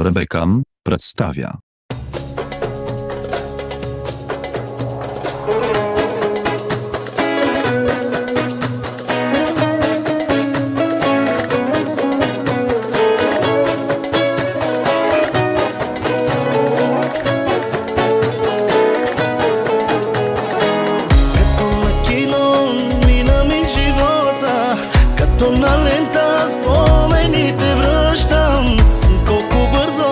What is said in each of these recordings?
Rebekam przedstawia. На лента спомените връщам. Колко бързо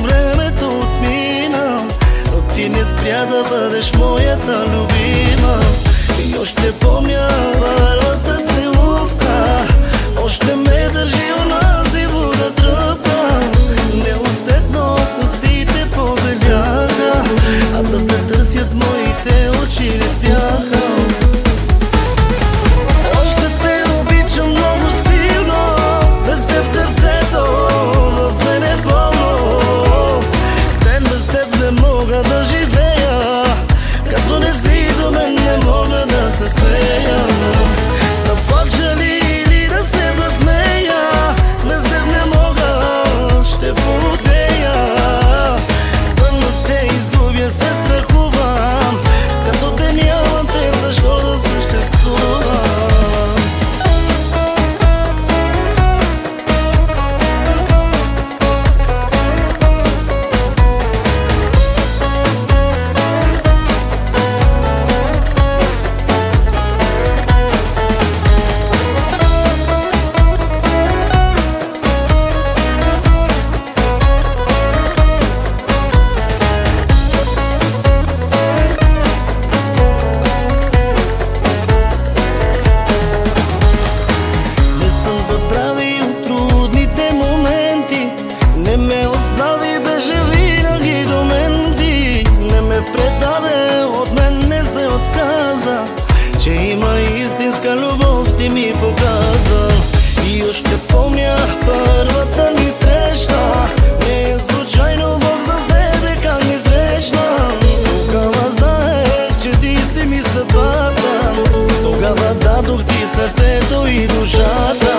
времето отмина, но ти не спря да бъдеш моята любима. И още помня първата целувка, още ме държи онази вода тръпка. Неусетно косите побеляха, а да те търсят моите очи не спяха. Да живея, като не си до мен, не мога да се смея. Да плача ли или да се засмея, без теб не мога, ще полудея. Пълно те изгубя, се страхувам, като те нямам теб, защо да съществувам? Не ме остави, беше винаги до мен ти. Не ме предаде, от мен не се отказа, че има истинска любов, ти ми показа. И още помня първата ни среща, не е случайно Бог с тебе как ни срещна. Тогава знаех, че ти си ми съдбата, тогава дадох ти сърцето и душата.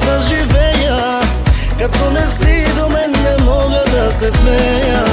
Да живея, като не си до мен, не мога да се смея.